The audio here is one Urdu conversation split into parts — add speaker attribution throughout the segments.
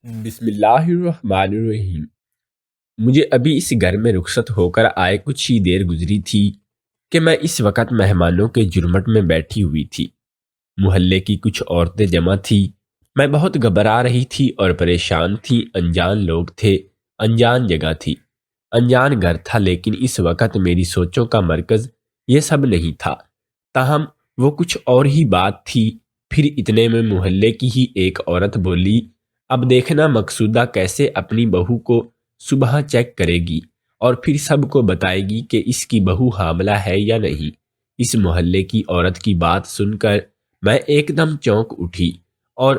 Speaker 1: بسم اللہ الرحمن الرحیم۔ مجھے ابھی اس گھر میں رخصت ہو کر آئے کچھ ہی دیر گزری تھی کہ میں اس وقت مہمانوں کے جرمٹ میں بیٹھی ہوئی تھی۔ محلے کی کچھ عورتیں جمع تھی۔ میں بہت گھبرا رہی تھی اور پریشان تھی۔ انجان لوگ تھے، انجان جگہ تھی، انجان گھر تھا، لیکن اس وقت میری سوچوں کا مرکز یہ سب نہیں تھا۔ تاہم وہ کچھ اور ہی بات تھی۔ پھر اتنے میں محلے کی ہی ایک عورت بولی، اب دیکھنا مقصودہ کیسے اپنی بہو کو صبح چیک کرے گی اور پھر سب کو بتائے گی کہ اس کی بہو حاملہ ہے یا نہیں۔ اس محلے کی عورت کی بات سن کر میں ایک دم چونک اٹھی اور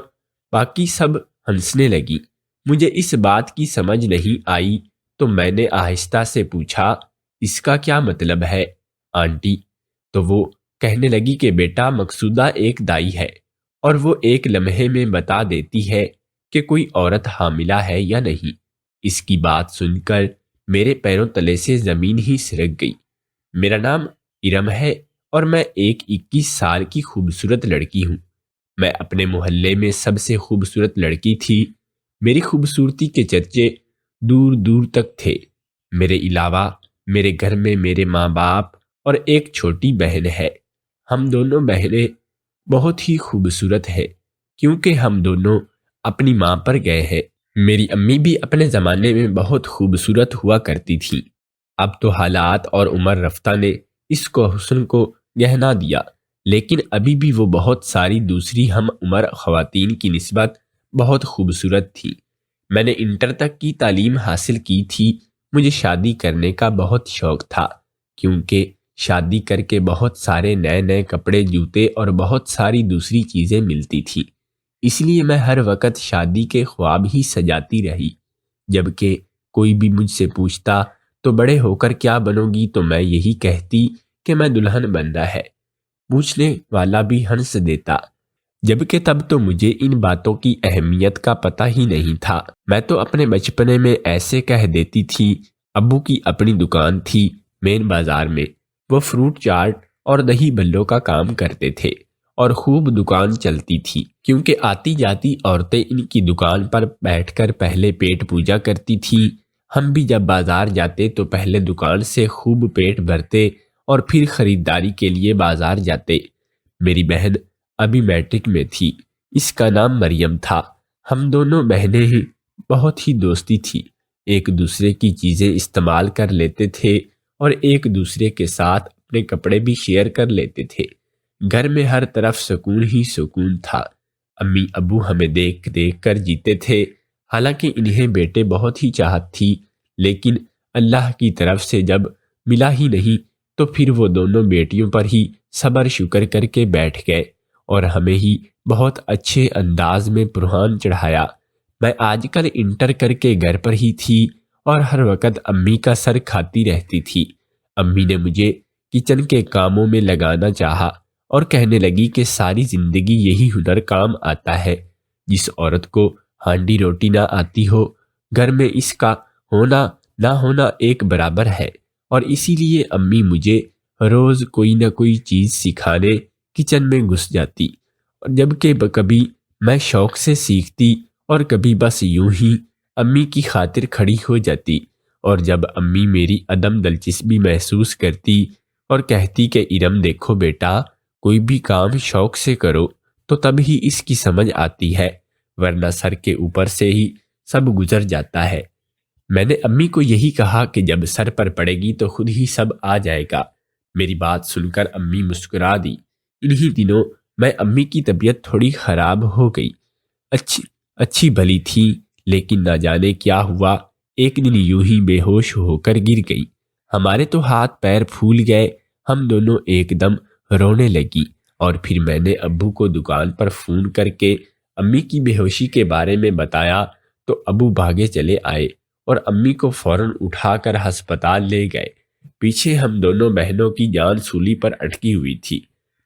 Speaker 1: باقی سب ہنسنے لگی۔ مجھے اس بات کی سمجھ نہیں آئی تو میں نے آہستہ سے پوچھا، اس کا کیا مطلب ہے آنٹی؟ تو وہ کہنے لگی کہ بیٹا، مقصودہ ایک دائی ہے اور وہ ایک لمحے میں بتا دیتی ہے کہ کوئی عورت حاملہ ہے یا نہیں۔ اس کی بات سن کر میرے پیروں تلے سے زمین ہی سرک گئی۔ میرا نام ارم ہے اور میں ایک 21 سال کی خوبصورت لڑکی ہوں۔ میں اپنے محلے میں سب سے خوبصورت لڑکی تھی۔ میری خوبصورتی کے چرچے دور دور تک تھے۔ میرے علاوہ میرے گھر میں میرے ماں باپ اور ایک چھوٹی بہن ہے۔ ہم دونوں بہنیں بہت ہی خوبصورت ہیں کیونکہ ہم دونوں اپنی ماں پر گئے ہیں۔ میری امی بھی اپنے زمانے میں بہت خوبصورت ہوا کرتی تھی۔ اب تو حالات اور عمر رفتہ نے اس کو حسن کو گہنا دیا، لیکن ابھی بھی وہ بہت ساری دوسری ہم عمر خواتین کی نسبت بہت خوبصورت تھی۔ میں نے انٹر تک کی تعلیم حاصل کی تھی۔ مجھے شادی کرنے کا بہت شوق تھا کیونکہ شادی کر کے بہت سارے نئے نئے کپڑے، جوتے اور بہت ساری دوسری چیزیں ملتی تھیں۔ اس لیے میں ہر وقت شادی کے خواب ہی سجاتی رہی۔ جبکہ کوئی بھی مجھ سے پوچھتا تو بڑے ہو کر کیا بنو گی، تو میں یہی کہتی کہ میں دلہن بننا ہے۔ پوچھنے والا بھی ہنس دیتا، جبکہ تب تو مجھے ان باتوں کی اہمیت کا پتہ ہی نہیں تھا۔ میں تو اپنے بچپنے میں ایسے کہہ دیتی تھی۔ ابو کی اپنی دکان تھی مین بازار میں۔ وہ فروٹ چاٹ اور دہی بھلوں کا کام کرتے تھے اور خوب دکان چلتی تھی کیونکہ آتی جاتی عورتیں ان کی دکان پر بیٹھ کر پہلے پیٹ پوجا کرتی تھیں۔ ہم بھی جب بازار جاتے تو پہلے دکان سے خوب پیٹ بھرتے اور پھر خریداری کے لیے بازار جاتے۔ میری بہن ابھی میٹرک میں تھی۔ اس کا نام مریم تھا۔ ہم دونوں بہنیں ہی بہت ہی دوستی تھی۔ ایک دوسرے کی چیزیں استعمال کر لیتے تھے اور ایک دوسرے کے ساتھ اپنے کپڑے بھی شیئر کر لیتے تھے۔ گھر میں ہر طرف سکون ہی سکون تھا۔ امی ابو ہمیں دیکھ دیکھ کر جیتے تھے۔ حالانکہ انہیں بیٹے بہت ہی چاہت تھی، لیکن اللہ کی طرف سے جب ملا ہی نہیں تو پھر وہ دونوں بیٹیوں پر ہی صبر شکر کر کے بیٹھ گئے اور ہمیں ہی بہت اچھے انداز میں پرہان چڑھایا۔ میں آج کل انٹر کر کے گھر پر ہی تھی اور ہر وقت امی کا سر کھاتی رہتی تھی۔ امی نے مجھے کچن کے کاموں میں لگانا چاہا اور کہنے لگی کہ ساری زندگی یہی ہنر کام آتا ہے۔ جس عورت کو ہانڈی روٹی نہ آتی ہو، گھر میں اس کا ہونا نہ ہونا ایک برابر ہے، اور اسی لیے امی مجھے روز کوئی نہ کوئی چیز سکھانے کچن میں گھس جاتی، اور جبکہ کبھی میں شوق سے سیکھتی اور کبھی بس یوں ہی امی کی خاطر کھڑی ہو جاتی۔ اور جب امی میری عدم دلچسپی محسوس کرتی اور کہتی کہ ارم دیکھو بیٹا، کوئی بھی کام شوق سے کرو تو تب ہی اس کی سمجھ آتی ہے، ورنہ سر کے اوپر سے ہی سب گزر جاتا ہے۔ میں نے امی کو یہی کہا کہ جب سر پر پڑے گی تو خود ہی سب آ جائے گا۔ میری بات سن کر امی مسکرا دی۔ انہی دنوں میں امی کی طبیعت تھوڑی خراب ہو گئی۔ اچھی بھلی تھی، لیکن نہ جانے کیا ہوا، ایک دن یوں ہی بے ہوش ہو کر گر گئی۔ ہمارے تو ہاتھ پیر پھول گئے۔ ہم دونوں ایک دم رونے لگی، اور پھر میں نے ابو کو دکان پر فون کر کے امی کی بے ہوشی کے بارے میں بتایا تو ابو بھاگے چلے آئے اور امی کو فوراً اٹھا کر ہسپتال لے گئے۔ پیچھے ہم دونوں بہنوں کی جان سولی پر اٹکی ہوئی تھی۔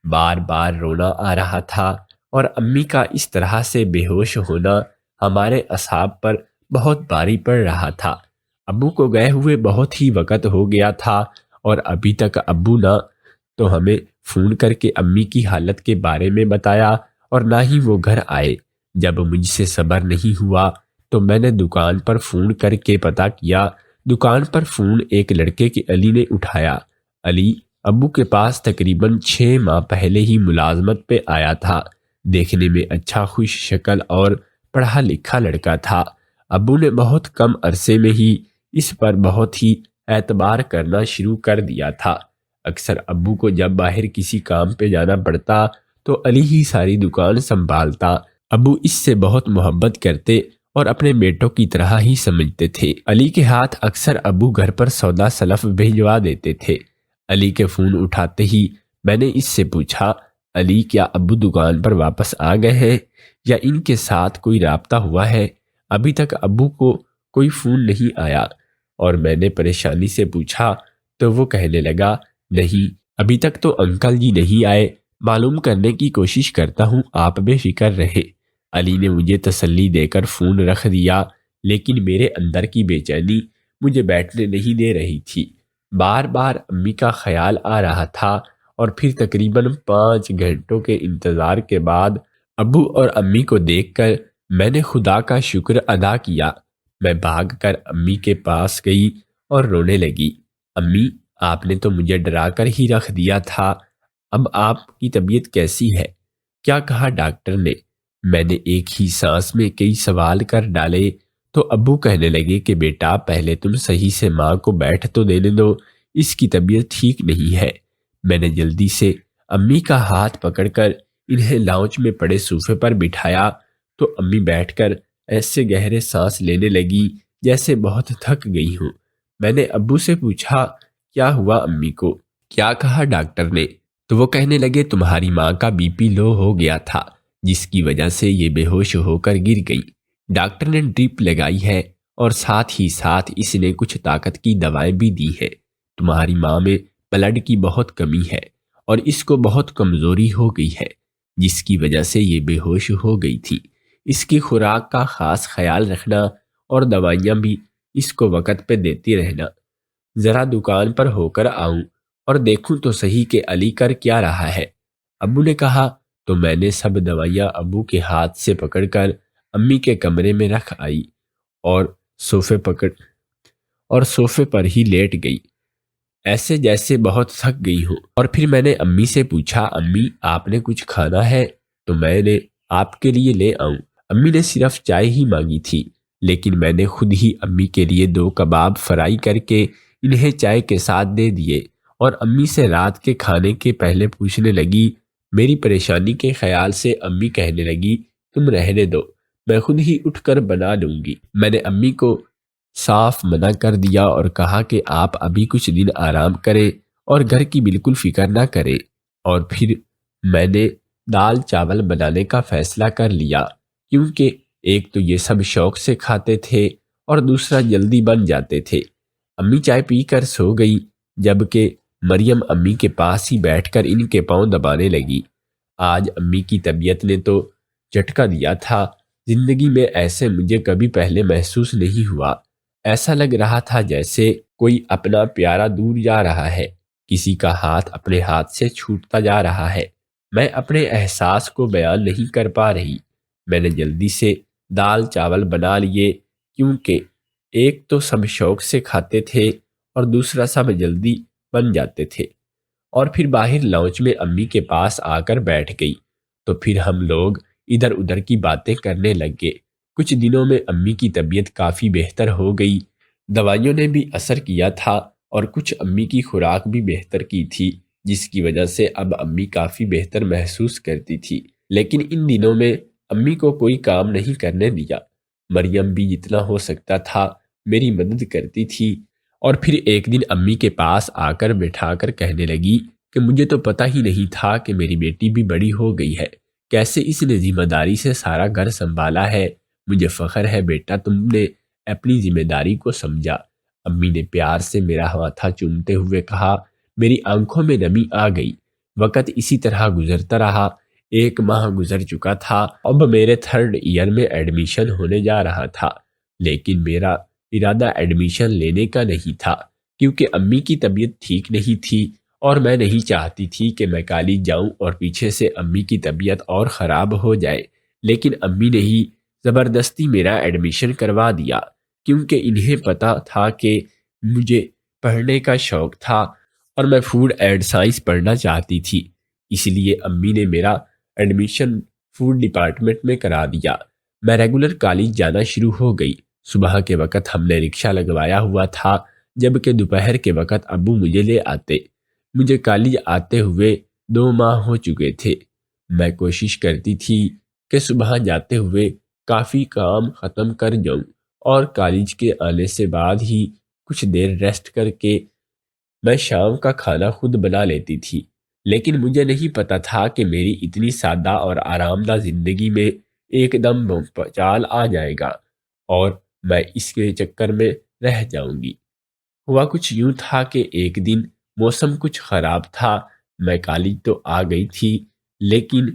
Speaker 1: بار بار رونا آ رہا تھا اور امی کا اس طرح سے بے ہوش ہونا ہمارے اعصاب پر بہت بھاری پڑ رہا تھا۔ ابو کو گئے ہوئے بہت ہی وقت ہو گیا تھا اور ابھی تک ابو نہ تو ہمیں فون کر کے امی کی حالت کے بارے میں بتایا اور نہ ہی وہ گھر آئے۔ جب مجھ سے صبر نہیں ہوا تو میں نے دکان پر فون کر کے پتہ کیا۔ دکان پر فون ایک لڑکے کے علی نے اٹھایا۔ علی ابو کے پاس تقریباً 6 ماہ پہلے ہی ملازمت پہ آیا تھا۔ دیکھنے میں اچھا خوش شکل اور پڑھا لکھا لڑکا تھا۔ ابو نے بہت کم عرصے میں ہی اس پر بہت ہی اعتبار کرنا شروع کر دیا تھا۔ اکثر ابو کو جب باہر کسی کام پہ جانا پڑتا تو علی ہی ساری دکان سنبھالتا۔ ابو اس سے بہت محبت کرتے اور اپنے بیٹوں کی طرح ہی سمجھتے تھے۔ علی کے ہاتھ اکثر ابو گھر پر سودا سلف بھیجوا دیتے تھے۔ علی کے فون اٹھاتے ہی میں نے اس سے پوچھا، علی کیا ابو دکان پر واپس آ گئے ہیں یا ان کے ساتھ کوئی رابطہ ہوا ہے؟ ابھی تک ابو کو کوئی فون نہیں آیا۔ اور میں نے پریشانی سے پوچھا تو وہ کہنے لگا، نہیں ابھی تک تو انکل جی نہیں آئے، معلوم کرنے کی کوشش کرتا ہوں، آپ بے فکر رہے۔ علی نے مجھے تسلی دے کر فون رکھ دیا، لیکن میرے اندر کی بے چینی مجھے بیٹھنے نہیں دے رہی تھی۔ بار بار امی کا خیال آ رہا تھا اور پھر تقریباً 5 گھنٹوں کے انتظار کے بعد ابو اور امی کو دیکھ کر میں نے خدا کا شکر ادا کیا۔ میں بھاگ کر امی کے پاس گئی اور رونے لگی۔ امی، آپ نے تو مجھے ڈرا کر ہی رکھ دیا تھا، اب آپ کی طبیعت کیسی ہے؟ کیا کہا ڈاکٹر نے؟ میں نے ایک ہی سانس میں کئی سوال کر ڈالے تو ابو کہنے لگے کہ بیٹا پہلے تم صحیح سے ماں کو بیٹھ تو دینے دو، اس کی طبیعت ٹھیک نہیں ہے۔ میں نے جلدی سے امی کا ہاتھ پکڑ کر انہیں لاؤنج میں پڑے صوفے پر بٹھایا تو امی بیٹھ کر ایسے گہرے سانس لینے لگی جیسے بہت تھک گئی ہوں۔ میں نے ابو سے پوچھا، کیا ہوا امی کو؟ کیا کہا ڈاکٹر نے؟ تو وہ کہنے لگے تمہاری ماں کا بی پی لو ہو گیا تھا، جس کی وجہ سے یہ بے ہوش ہو کر گر گئی۔ ڈاکٹر نے ڈرپ لگائی ہے اور ساتھ ہی ساتھ اس نے کچھ طاقت کی دوائیں بھی دی ہیں۔ تمہاری ماں میں بلڈ کی بہت کمی ہے اور اس کو بہت کمزوری ہو گئی ہے، جس کی وجہ سے یہ بے ہوش ہو گئی تھی۔ اس کی خوراک کا خاص خیال رکھنا اور دوائیاں بھی اس کو وقت پہ دیتی رہنا۔ ذرا دکان پر ہو کر آؤں اور دیکھوں تو صحیح کہ علی کر کیا رہا ہے۔ ابو نے کہا تو میں نے سب دوائیاں ابو کے ہاتھ سے پکڑ کر امی کے کمرے میں رکھ آئی اور صوفے پر ہی لیٹ گئی، ایسے جیسے بہت تھک گئی ہوں۔ اور پھر میں نے امی سے پوچھا، امی آپ نے کچھ کھانا ہے تو میں نے آپ کے لیے لے آؤں؟ امی نے صرف چائے ہی مانگی تھی، لیکن میں نے خود ہی امی کے لیے 2 کباب فرائی کر کے انہیں چائے کے ساتھ دے دیے اور امی سے رات کے کھانے کے پہلے پوچھنے لگی۔ میری پریشانی کے خیال سے امی کہنے لگی، تم رہنے دو، میں خود ہی اٹھ کر بنا لوں گی۔ میں نے امی کو صاف منع کر دیا اور کہا کہ آپ ابھی کچھ دن آرام کریں اور گھر کی بالکل فکر نہ کریں۔ اور پھر میں نے دال چاول بنانے کا فیصلہ کر لیا، کیونکہ ایک تو یہ سب شوق سے کھاتے تھے اور دوسرا جلدی بن جاتے تھے۔ امی چائے پی کر سو گئی، جبکہ مریم امی کے پاس ہی بیٹھ کر ان کے پاؤں دبانے لگی۔ آج امی کی طبیعت نے تو جھٹکا دیا تھا، زندگی میں ایسے مجھے کبھی پہلے محسوس نہیں ہوا۔ ایسا لگ رہا تھا جیسے کوئی اپنا پیارا دور جا رہا ہے، کسی کا ہاتھ اپنے ہاتھ سے چھوٹتا جا رہا ہے۔ میں اپنے احساس کو بیان نہیں کر پا رہی۔ میں نے جلدی سے دال چاول بنا لیے، کیونکہ ایک تو سب شوق سے کھاتے تھے اور دوسرا سب جلدی بن جاتے تھے۔ اور پھر باہر لاؤنج میں امی کے پاس آ کر بیٹھ گئی تو پھر ہم لوگ ادھر ادھر کی باتیں کرنے لگ گئے۔ کچھ دنوں میں امی کی طبیعت کافی بہتر ہو گئی، دوائیوں نے بھی اثر کیا تھا اور کچھ امی کی خوراک بھی بہتر کی تھی، جس کی وجہ سے اب امی کافی بہتر محسوس کرتی تھی۔ لیکن ان دنوں میں امی کو کوئی کام نہیں کرنے دیا۔ مریم بھی جتنا ہو سکتا تھا میری مدد کرتی تھی۔ اور پھر ایک دن امی کے پاس آ کر بٹھا کر کہنے لگی کہ مجھے تو پتہ ہی نہیں تھا کہ میری بیٹی بھی بڑی ہو گئی ہے، کیسے اس نے ذمہ داری سے سارا گھر سنبھالا ہے۔ مجھے فخر ہے بیٹا، تم نے اپنی ذمہ داری کو سمجھا۔ امی نے پیار سے میرا ماتھا چومتے ہوئے کہا۔ میری آنکھوں میں نمی آ گئی۔ وقت اسی طرح گزرتا رہا۔ 1 ماہ گزر چکا تھا، اب میرے 3rd ایئر میں ایڈمیشن ہونے جا رہا تھا، لیکن میرا ارادہ ایڈمیشن لینے کا نہیں تھا، کیونکہ امی کی طبیعت ٹھیک نہیں تھی اور میں نہیں چاہتی تھی کہ میں کالج جاؤں اور پیچھے سے امی کی طبیعت اور خراب ہو جائے۔ لیکن امی نے ہی زبردستی میرا ایڈمیشن کروا دیا، کیونکہ انہیں پتا تھا کہ مجھے پڑھنے کا شوق تھا اور میں فوڈ اینڈ سائنس پڑھنا چاہتی تھی۔ اس لیے امی نے میرا ایڈمیشن فوڈ ڈپارٹمنٹ میں کرا دیا۔ میں ریگولر کالج جانا شروع ہو گئی۔ صبح کے وقت ہم نے رکشہ لگوایا ہوا تھا، جبکہ دوپہر کے وقت ابو مجھے لے آتے۔ مجھے کالج آتے ہوئے 2 ماہ ہو چکے تھے۔ میں کوشش کرتی تھی کہ صبح جاتے ہوئے کافی کام ختم کر جاؤں اور کالج کے آنے سے بعد ہی کچھ دیر ریسٹ کر کے میں شام کا کھانا خود بنا لیتی تھی۔ لیکن مجھے نہیں پتا تھا کہ میری اتنی سادہ اور آرام دہ زندگی میں ایک دم چال آ جائے گا اور میں اس کے چکر میں رہ جاؤں گی۔ ہوا کچھ یوں تھا کہ ایک دن موسم کچھ خراب تھا۔ میں کالج تو آ گئی تھی، لیکن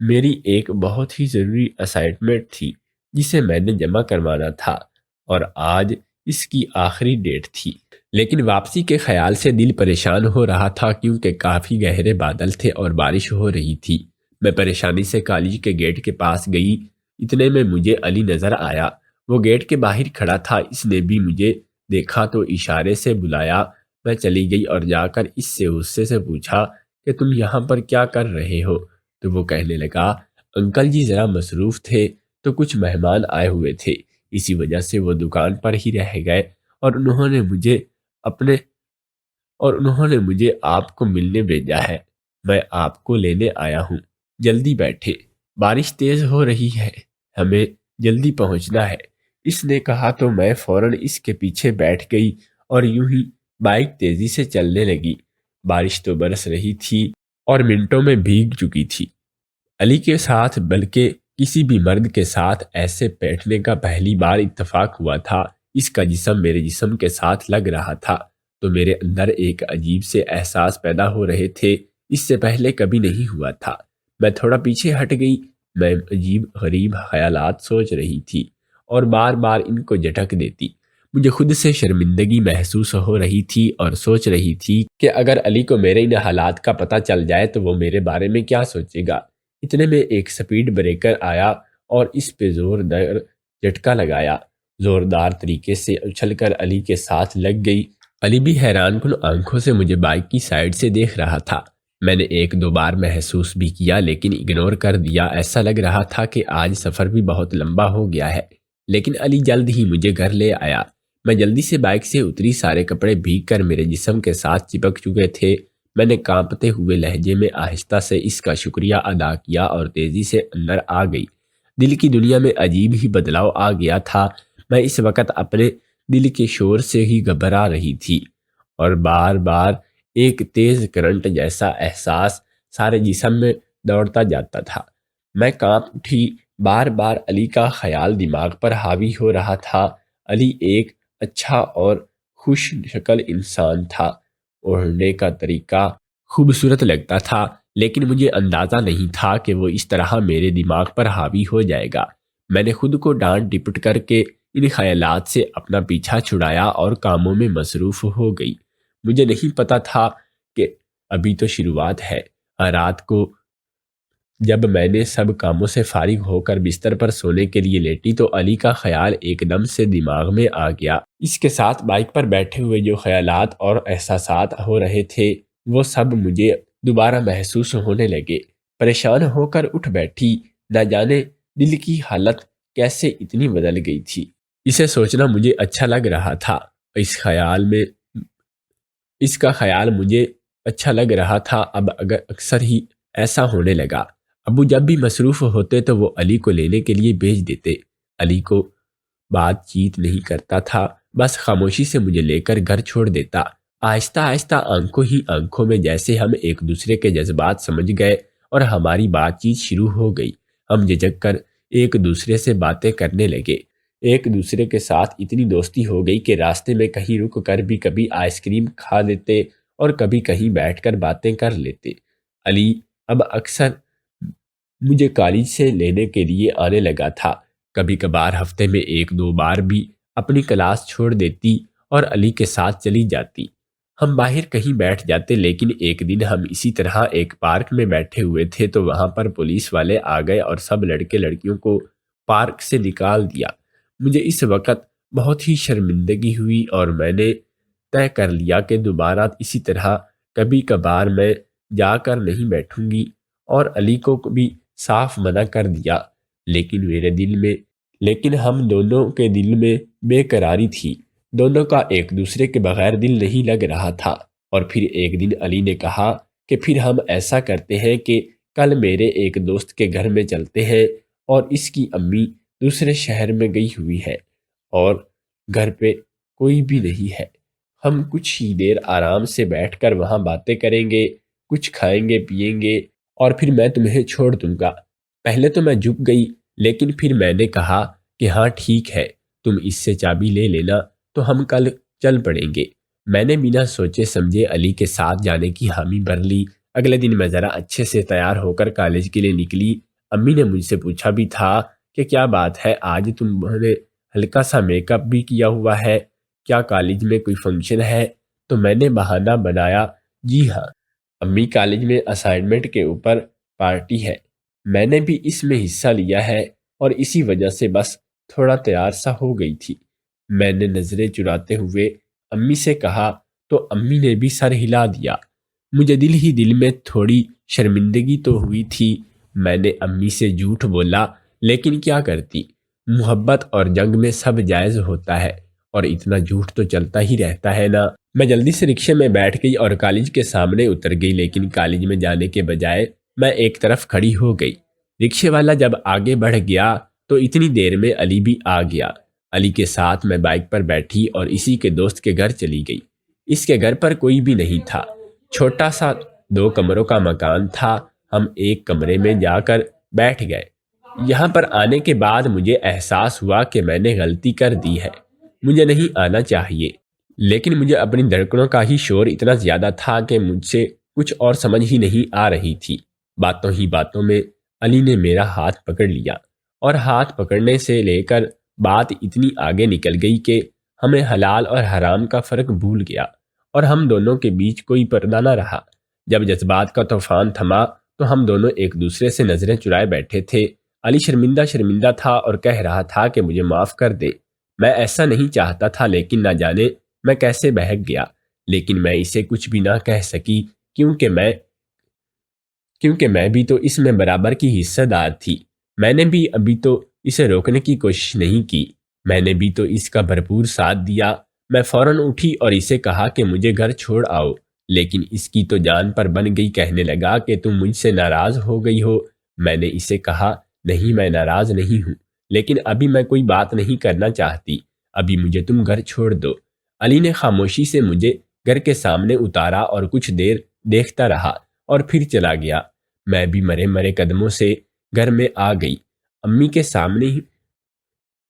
Speaker 1: میری ایک بہت ہی ضروری اسائنمنٹ تھی جسے میں نے جمع کروانا تھا اور آج اس کی آخری ڈیٹ تھی۔ لیکن واپسی کے خیال سے دل پریشان ہو رہا تھا، کیونکہ کافی گہرے بادل تھے اور بارش ہو رہی تھی۔ میں پریشانی سے کالج کے گیٹ کے پاس گئی۔ اتنے میں مجھے علی نظر آیا۔ وہ گیٹ کے باہر کھڑا تھا۔ اس نے بھی مجھے دیکھا تو اشارے سے بلایا۔ میں چلی گئی اور جا کر اس سے غصے سے پوچھا کہ تم یہاں پر کیا کر رہے ہو؟ تو وہ کہنے لگا، انکل جی ذرا مصروف تھے تو کچھ مہمان آئے ہوئے تھے، اسی وجہ سے وہ دکان پر ہی رہ گئے اور انہوں نے مجھے آپ کو ملنے بھیجا ہے۔ میں آپ کو لینے آیا ہوں، جلدی بیٹھے، بارش تیز ہو رہی ہے، ہمیں جلدی پہنچنا ہے۔ اس نے کہا تو میں فوراً اس کے پیچھے بیٹھ گئی اور یوں ہی بائک تیزی سے چلنے لگی۔ بارش تو برس رہی تھی اور منٹوں میں بھیگ چکی تھی۔ علی کے ساتھ، بلکہ کسی بھی مرد کے ساتھ ایسے بیٹھنے کا پہلی بار اتفاق ہوا تھا۔ اس کا جسم میرے جسم کے ساتھ لگ رہا تھا تو میرے اندر ایک عجیب سے احساس پیدا ہو رہے تھے۔ اس سے پہلے کبھی نہیں ہوا تھا۔ میں تھوڑا پیچھے ہٹ گئی۔ میں عجیب غریب خیالات سوچ رہی تھی اور بار بار ان کو جھٹک دیتی۔ مجھے خود سے شرمندگی محسوس ہو رہی تھی اور سوچ رہی تھی کہ اگر علی کو میرے ان حالات کا پتہ چل جائے تو وہ میرے بارے میں کیا سوچے گا۔ اتنے میں ایک سپیڈ بریکر آیا اور اس پہ زوردار جھٹکا لگایا۔ زوردار طریقے سے اچھل کر علی کے ساتھ لگ گئی۔ علی بھی حیران کن آنکھوں سے مجھے بائک کی سائیڈ سے دیکھ رہا تھا۔ میں نے 1-2 بار محسوس بھی کیا، لیکن اگنور کر دیا۔ ایسا لگ رہا تھا کہ آج سفر بھی بہت لمبا ہو گیا ہے۔ لیکن علی جلد ہی مجھے گھر لے آیا۔ میں جلدی سے بائک سے اتری۔ سارے کپڑے بھیگ کر میرے جسم کے ساتھ چپک چکے تھے۔ میں نے کانپتے ہوئے لہجے میں آہستہ سے اس کا شکریہ ادا کیا اور تیزی سے اندر آ گئی۔ دل کی دنیا میں عجیب ہی بدلاؤ آ گیا تھا۔ میں اس وقت اپنے دل کے شور سے ہی گھبرا رہی تھی اور بار بار ایک تیز کرنٹ جیسا احساس سارے جسم میں دوڑتا جاتا تھا۔ میں کانپ اٹھی۔ بار بار علی کا خیال دماغ پر حاوی ہو رہا تھا۔ علی ایک اچھا اور خوش شکل انسان تھا۔ اوڑھنے کا طریقہ خوبصورت لگتا تھا، لیکن مجھے اندازہ نہیں تھا کہ وہ اس طرح میرے دماغ پر حاوی ہو جائے گا۔ میں نے خود کو ڈانٹ ڈپٹ کر کے ان خیالات سے اپنا پیچھا چھڑایا اور کاموں میں مصروف ہو گئی۔ مجھے نہیں پتا تھا کہ ابھی تو شروعات ہے۔ رات کو جب میں نے سب کاموں سے فارغ ہو کر بستر پر سونے کے لیے لیٹی تو علی کا خیال ایک دم سے دماغ میں آ گیا۔ اس کے ساتھ بائک پر بیٹھے ہوئے جو خیالات اور احساسات ہو رہے تھے وہ سب مجھے دوبارہ محسوس ہونے لگے۔ پریشان ہو کر اٹھ بیٹھی۔ نہ جانے دل کی حالت کیسے اتنی بدل گئی تھی۔ اسے سوچنا مجھے اچھا لگ رہا تھا۔ اس کا خیال مجھے اچھا لگ رہا تھا۔ اب اگر اکثر ہی ایسا ہونے لگا۔ ابو جب بھی مصروف ہوتے تو وہ علی کو لینے کے لیے بھیج دیتے۔ علی کو بات چیت نہیں کرتا تھا، بس خاموشی سے مجھے لے کر گھر چھوڑ دیتا۔ آہستہ آہستہ آنکھوں ہی آنکھوں میں جیسے ہم ایک دوسرے کے جذبات سمجھ گئے اور ہماری بات چیت شروع ہو گئی۔ ہم جھجک کر ایک دوسرے سے باتیں کرنے لگے۔ ایک دوسرے کے ساتھ اتنی دوستی ہو گئی کہ راستے میں کہیں رک کر بھی کبھی آئس کریم کھا لیتے اور کبھی کہیں بیٹھ کر باتیں کر لیتے۔ علی اب اکثر مجھے کالج سے لینے کے لیے آنے لگا تھا۔ کبھی کبھار ہفتے میں 1-2 بار بھی اپنی کلاس چھوڑ دیتی اور علی کے ساتھ چلی جاتی۔ ہم باہر کہیں بیٹھ جاتے، لیکن ایک دن ہم اسی طرح ایک پارک میں بیٹھے ہوئے تھے تو وہاں پر پولیس والے آ گئے اور سب لڑکے لڑکیوں کو پارک سے نکال دیا۔ مجھے اس وقت بہت ہی شرمندگی ہوئی اور میں نے طے کر لیا کہ دوبارہ اسی طرح کبھی کبھار میں جا کر نہیں بیٹھوں گی، اور علی کو بھی صاف منع کر دیا۔ لیکن ہم دونوں کے دل میں بے قراری تھی، دونوں کا ایک دوسرے کے بغیر دل نہیں لگ رہا تھا۔ اور پھر ایک دن علی نے کہا کہ پھر ہم ایسا کرتے ہیں کہ کل میرے ایک دوست کے گھر میں چلتے ہیں، اور اس کی امی دوسرے شہر میں گئی ہوئی ہے اور گھر پہ کوئی بھی نہیں ہے۔ ہم کچھ ہی دیر آرام سے بیٹھ کر وہاں باتیں کریں گے، کچھ کھائیں گے پیئیں گے، اور پھر میں تمہیں چھوڑ دوں گا۔ پہلے تو میں جھک گئی، لیکن پھر میں نے کہا کہ ہاں ٹھیک ہے، تم اس سے چابی لے لینا تو ہم کل چل پڑیں گے۔ میں نے بنا سوچے سمجھے علی کے ساتھ جانے کی حامی بھر لی۔ اگلے دن میں ذرا اچھے سے تیار ہو کر کالج کے لیے نکلی۔ امی نے مجھ سے پوچھا بھی تھا کہ کیا بات ہے، آج تم نے ہلکا سا میک اپ بھی کیا ہوا ہے، کیا کالج میں کوئی فنکشن ہے؟ تو میں نے بہانہ بنایا، جی ہاں امی، کالج میں اسائنمنٹ کے اوپر پارٹی ہے، میں نے بھی اس میں حصہ لیا ہے اور اسی وجہ سے بس تھوڑا تیار سا ہو گئی تھی۔ میں نے نظریں چراتے ہوئے امی سے کہا تو امی نے بھی سر ہلا دیا۔ مجھے دل ہی دل میں تھوڑی شرمندگی تو ہوئی تھی۔ میں نے امی سے جھوٹ بولا، لیکن کیا کرتی، محبت اور جنگ میں سب جائز ہوتا ہے، اور اتنا جھوٹ تو چلتا ہی رہتا ہے نا۔ میں جلدی سے رکشے میں بیٹھ گئی اور کالج کے سامنے اتر گئی، لیکن کالج میں جانے کے بجائے میں ایک طرف کھڑی ہو گئی۔ رکشے والا جب آگے بڑھ گیا تو اتنی دیر میں علی بھی آ گیا۔ علی کے ساتھ میں بائک پر بیٹھی اور اسی کے دوست کے گھر چلی گئی۔ اس کے گھر پر کوئی بھی نہیں تھا، چھوٹا سا 2 کمروں کا مکان تھا۔ ہم ایک کمرے میں جا کر بیٹھ گئے۔ یہاں پر آنے کے بعد مجھے احساس ہوا کہ میں نے غلطی کر دی ہے، مجھے نہیں آنا چاہیے، لیکن مجھے اپنی دھڑکنوں کا ہی شور اتنا زیادہ تھا کہ مجھ سے کچھ اور سمجھ ہی نہیں آ رہی تھی۔ باتوں ہی باتوں میں علی نے میرا ہاتھ پکڑ لیا، اور ہاتھ پکڑنے سے لے کر بات اتنی آگے نکل گئی کہ ہمیں حلال اور حرام کا فرق بھول گیا، اور ہم دونوں کے بیچ کوئی پردہ نہ رہا۔ جب جذبات کا طوفان تھما تو ہم دونوں ایک دوسرے سے نظریں چرائے بیٹھے تھے۔ علی شرمندہ تھا اور کہہ رہا تھا کہ مجھے معاف کر دے، میں ایسا نہیں چاہتا تھا، لیکن نہ جانے میں کیسے بہک گیا۔ لیکن میں اسے کچھ بھی نہ کہہ سکی، کیونکہ میں بھی تو اس میں برابر کی حصہ دار تھی۔ میں نے بھی ابھی تو اسے روکنے کی کوشش نہیں کی، میں نے بھی تو اس کا بھرپور ساتھ دیا۔ میں فوراً اٹھی اور اسے کہا کہ مجھے گھر چھوڑ آؤ، لیکن اس کی تو جان پر بن گئی، کہنے لگا کہ تم مجھ سے ناراض ہو گئی ہو۔ میں نے اسے کہا نہیں، میں ناراض نہیں ہوں، لیکن ابھی میں کوئی بات نہیں کرنا چاہتی، ابھی مجھے تم گھر چھوڑ دو۔ علی نے خاموشی سے مجھے گھر کے سامنے اتارا اور کچھ دیر دیکھتا رہا اور پھر چلا گیا۔ میں بھی مرے قدموں سے گھر میں آ گئی۔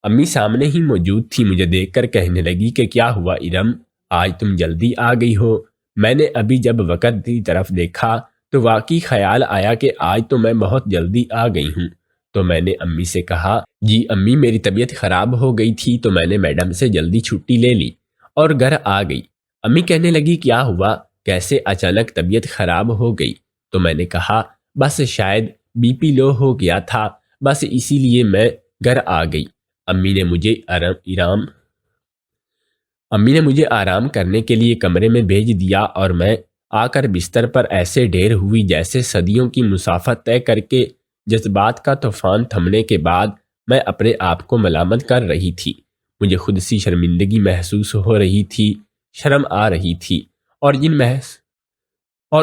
Speaker 1: امی سامنے ہی موجود تھی، مجھے دیکھ کر کہنے لگی کہ کیا ہوا ارم، آج تم جلدی آ گئی ہو؟ میں نے ابھی جب وقت کی طرف دیکھا تو واقعی خیال آیا کہ آج تو میں بہت جلدی آ گئی ہوں۔ تو میں نے امی سے کہا جی امی، میری طبیعت خراب ہو گئی تھی تو میں نے میڈم سے جلدی چھٹی لے لی اور گھر آ گئی۔ امی کہنے لگی کیا ہوا، کیسے اچانک طبیعت خراب ہو گئی؟ تو میں نے کہا بس شاید بی پی لو ہو گیا تھا، بس اسی لیے میں گھر آ گئی۔ امی نے مجھے آرام کرنے کے لیے کمرے میں بھیج دیا، اور میں آ کر بستر پر ایسے ڈھیر ہوئی جیسے صدیوں کی مسافت طے کر کے۔ جذبات کا طوفان تھمنے کے بعد میں اپنے آپ کو ملامت کر رہی تھی۔ مجھے خود سی شرمندگی محسوس ہو رہی تھی، شرم آ رہی تھی اور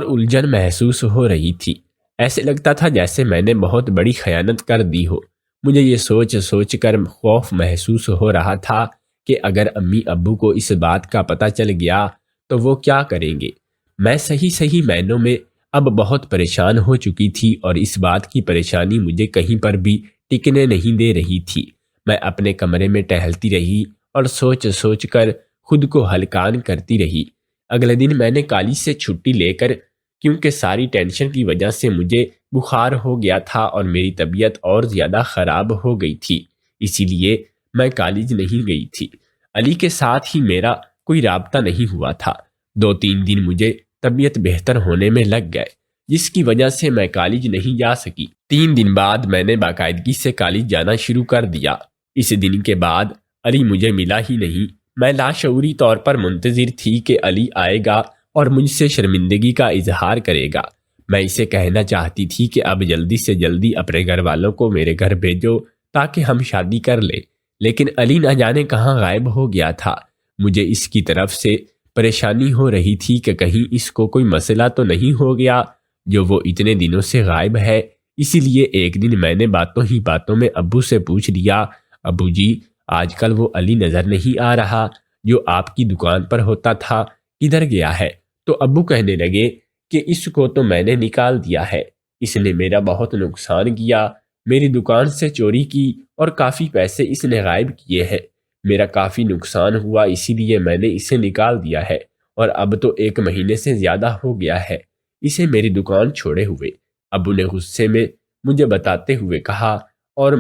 Speaker 1: الجھن محسوس ہو رہی تھی۔ ایسے لگتا تھا جیسے میں نے بہت بڑی خیانت کر دی ہو۔ مجھے یہ سوچ کر خوف محسوس ہو رہا تھا کہ اگر امی ابو کو اس بات کا پتہ چل گیا تو وہ کیا کریں گے۔ میں صحیح معنوں میں اب بہت پریشان ہو چکی تھی، اور اس بات کی پریشانی مجھے کہیں پر بھی ٹکنے نہیں دے رہی تھی۔ میں اپنے کمرے میں ٹہلتی رہی اور سوچ کر خود کو ہلکان کرتی رہی۔ اگلے دن میں نے کالج سے چھٹی لے کر، کیونکہ ساری ٹینشن کی وجہ سے مجھے بخار ہو گیا تھا اور میری طبیعت اور زیادہ خراب ہو گئی تھی، اسی لیے میں کالج نہیں گئی تھی۔ علی کے ساتھ ہی میرا کوئی رابطہ نہیں ہوا تھا۔ 2-3 دن مجھے طبیعت بہتر ہونے میں لگ گئے۔ جس کی وجہ سے میں کالج نہیں جا سکی۔ 3 دن بعد میں نے باقاعدگی سے کالج جانا شروع کر دیا۔ اس دن کے بعد علی مجھے ملا ہی نہیں۔ میں لاشعوری طور پر منتظر تھی کہ علی آئے گا اور مجھ سے شرمندگی کا اظہار کرے گا۔ میں اسے کہنا چاہتی تھی کہ اب جلدی سے جلدی اپنے گھر والوں کو میرے گھر بھیجو تاکہ ہم شادی کر لیں، لیکن علی نہ جانے کہاں غائب ہو گیا تھا۔ مجھے اس کی طرف سے پریشانی ہو رہی تھی کہ کہیں اس کو کوئی مسئلہ تو نہیں ہو گیا جو وہ اتنے دنوں سے غائب ہے۔ اسی لیے ایک دن میں نے باتوں ہی باتوں میں ابو سے پوچھ لیا، ابو جی آج کل وہ علی نظر نہیں آ رہا جو آپ کی دکان پر ہوتا تھا، کدھر گیا ہے؟ تو ابو کہنے لگے کہ اس کو تو میں نے نکال دیا ہے، اس نے میرا بہت نقصان کیا، میری دکان سے چوری کی اور کافی پیسے اس نے غائب کیے ہیں، میرا کافی نقصان ہوا، اسی لیے میں نے اسے نکال دیا ہے، اور اب تو 1 مہینے سے زیادہ ہو گیا ہے اسے میری دکان چھوڑے ہوئے۔ ابو نے غصے میں مجھے بتاتے ہوئے کہا، اور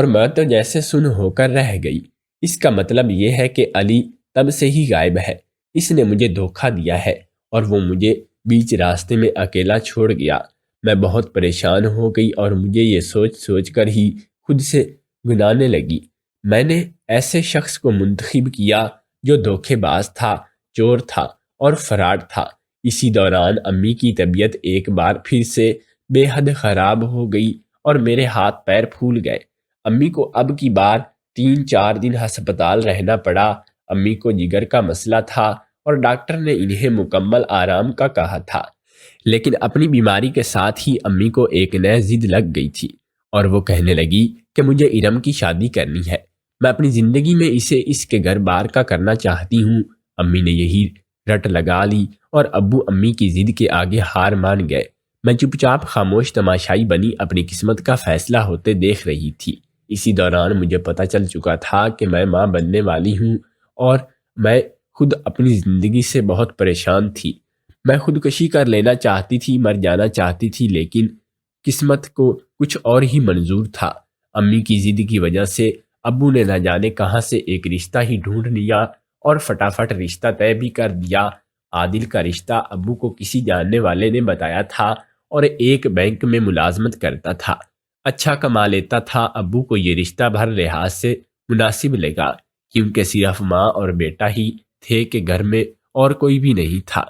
Speaker 1: میں تو جیسے سن ہو کر رہ گئی۔ اس کا مطلب یہ ہے کہ علی تب سے ہی غائب ہے، اس نے مجھے دھوکہ دیا ہے اور وہ مجھے بیچ راستے میں اکیلا چھوڑ گیا۔ میں بہت پریشان ہو گئی اور مجھے یہ سوچ سوچ کر ہی خود سے گنانے لگی۔ میں نے ایسے شخص کو منتخب کیا جو دھوکے باز تھا، چور تھا اور فراڈ تھا۔ اسی دوران امی کی طبیعت ایک بار پھر سے بے حد خراب ہو گئی اور میرے ہاتھ پیر پھول گئے۔ امی کو اب کی بار 3-4 دن ہسپتال رہنا پڑا۔ امی کو جگر کا مسئلہ تھا اور ڈاکٹر نے انہیں مکمل آرام کا کہا تھا، لیکن اپنی بیماری کے ساتھ ہی امی کو ایک نئی ضد لگ گئی تھی اور وہ کہنے لگی کہ مجھے ارم کی شادی کرنی ہے، میں اپنی زندگی میں اسے اس کے گھر بار کا کرنا چاہتی ہوں۔ امی نے یہی رٹ لگا لی اور ابو امی کی ضد کے آگے ہار مان گئے۔ میں چپ چاپ خاموش تماشائی بنی اپنی قسمت کا فیصلہ ہوتے دیکھ رہی تھی۔ اسی دوران مجھے پتہ چل چکا تھا کہ میں ماں بننے والی ہوں اور میں خود اپنی زندگی سے بہت پریشان تھی۔ میں خودکشی کر لینا چاہتی تھی، مر جانا چاہتی تھی، لیکن قسمت کو کچھ اور ہی منظور تھا۔ امی کی ضد کی وجہ سے ابو نے نہ جانے کہاں سے ایک رشتہ ہی ڈھونڈ لیا اور فٹافٹ رشتہ طے بھی کر دیا۔ عادل کا رشتہ ابو کو کسی جاننے والے نے بتایا تھا اور ایک بینک میں ملازمت کرتا تھا، اچھا کما لیتا تھا۔ ابو کو یہ رشتہ بھر لحاظ سے مناسب لگا کیونکہ صرف ماں اور بیٹا ہی تھے کہ گھر میں اور کوئی بھی نہیں تھا۔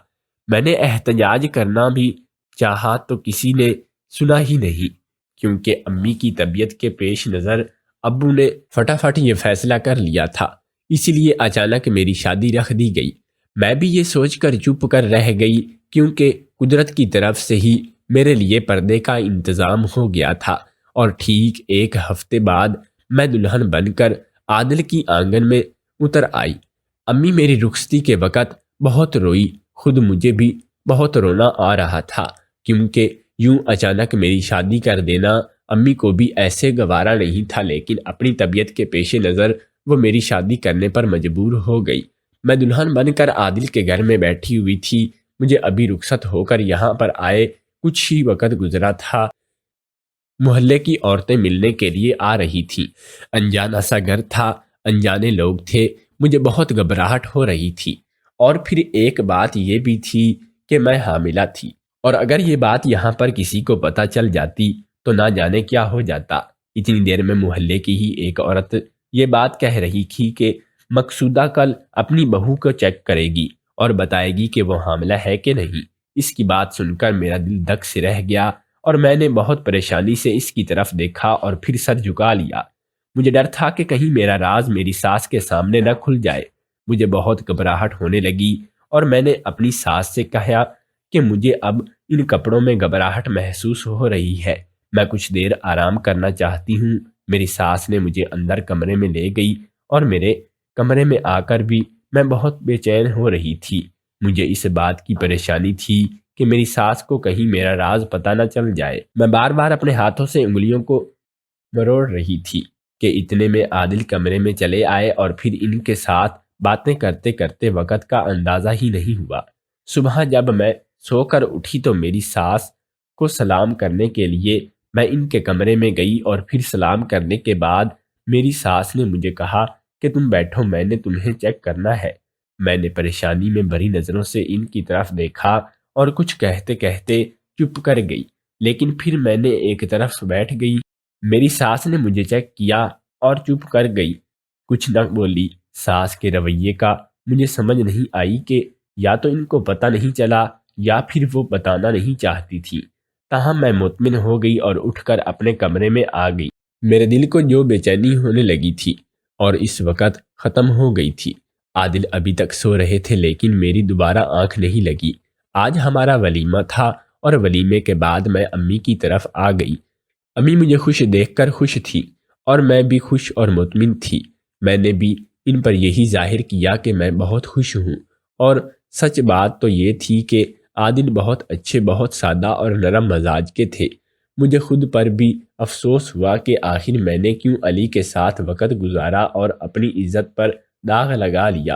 Speaker 1: میں نے احتجاج کرنا بھی چاہا تو کسی نے سنا ہی نہیں، کیونکہ امی کی طبیعت کے پیش نظر ابو نے فٹافٹ یہ فیصلہ کر لیا تھا، اسی لیے اچانک میری شادی رکھ دی گئی۔ میں بھی یہ سوچ کر چپ کر رہ گئی کیونکہ قدرت کی طرف سے ہی میرے لیے پردے کا انتظام ہو گیا تھا، اور ٹھیک 1 ہفتے بعد میں دلہن بن کر عادل کی آنگن میں اتر آئی۔ امی میری رخصتی کے وقت بہت روئی، خود مجھے بھی بہت رونا آ رہا تھا کیونکہ یوں اچانک میری شادی کر دینا امی کو بھی ایسے گوارا نہیں تھا، لیکن اپنی طبیعت کے پیش نظر وہ میری شادی کرنے پر مجبور ہو گئی۔ میں دلہن بن کر عادل کے گھر میں بیٹھی ہوئی تھی۔ مجھے ابھی رخصت ہو کر یہاں پر آئے کچھ ہی وقت گزرا تھا۔ محلے کی عورتیں ملنے کے لیے آ رہی تھیں۔ انجانا سا گھر تھا، انجانے لوگ تھے، مجھے بہت گھبراہٹ ہو رہی تھی۔ اور پھر ایک بات یہ بھی تھی کہ میں حاملہ تھی، اور اگر یہ بات یہاں پر کسی کو پتہ چل جاتی تو نہ جانے کیا ہو جاتا۔ اتنی دیر میں محلے کی ہی ایک عورت یہ بات کہہ رہی تھی کہ مقصودہ کل اپنی بہو کو چیک کرے گی اور بتائے گی کہ وہ حاملہ ہے کہ نہیں۔ اس کی بات سن کر میرا دل دھک سے رہ گیا اور میں نے بہت پریشانی سے اس کی طرف دیکھا اور پھر سر جھکا لیا۔ مجھے ڈر تھا کہ کہیں میرا راز میری ساس کے سامنے نہ کھل جائے۔ مجھے بہت گھبراہٹ ہونے لگی اور میں نے اپنی ساس سے کہا کہ مجھے اب ان کپڑوں میں گھبراہٹ محسوس ہو رہی ہے، میں کچھ دیر آرام کرنا چاہتی ہوں۔ میری ساس نے مجھے اندر کمرے میں لے گئی اور میرے کمرے میں آ کر بھی میں بہت بے چین ہو رہی تھی۔ مجھے اس بات کی پریشانی تھی کہ میری ساس کو کہیں میرا راز پتہ نہ چل جائے۔ میں بار بار اپنے ہاتھوں سے انگلیوں کو مروڑ رہی تھی کہ اتنے میں عادل کمرے میں چلے آئے اور پھر ان کے ساتھ باتیں کرتے کرتے وقت کا اندازہ ہی نہیں ہوا۔ صبح جب میں سو کر اٹھی تو میری ساس کو سلام کرنے کے لیے میں ان کے کمرے میں گئی اور پھر سلام کرنے کے بعد میری ساس نے مجھے کہا کہ تم بیٹھو، میں نے تمہیں چیک کرنا ہے۔ میں نے پریشانی میں بھری نظروں سے ان کی طرف دیکھا اور کچھ کہتے کہتے چپ کر گئی، لیکن پھر میں نے ایک طرف بیٹھ گئی۔ میری ساس نے مجھے چیک کیا اور چپ کر گئی، کچھ نہ بولی۔ ساس کے رویے کا مجھے سمجھ نہیں آئی کہ یا تو ان کو پتہ نہیں چلا یا پھر وہ بتانا نہیں چاہتی تھی۔ تاہم میں مطمئن ہو گئی اور اٹھ کر اپنے کمرے میں آ گئی۔ میرے دل کو جو بے چینی ہونے لگی تھی اور اس وقت ختم ہو گئی تھی۔ عادل ابھی تک سو رہے تھے لیکن میری دوبارہ آنکھ نہیں لگی۔ آج ہمارا ولیمہ تھا اور ولیمے کے بعد میں امی کی طرف آ گئی۔ امی مجھے خوش دیکھ کر خوش تھی اور میں بھی خوش اور مطمئن تھی۔ میں نے بھی ان پر یہی ظاہر کیا کہ میں بہت خوش ہوں، اور سچ بات تو یہ تھی کہ عادل بہت اچھے، بہت سادہ اور نرم مزاج کے تھے۔ مجھے خود پر بھی افسوس ہوا کہ آخر میں نے کیوں علی کے ساتھ وقت گزارا اور اپنی عزت پر داغ لگا لیا۔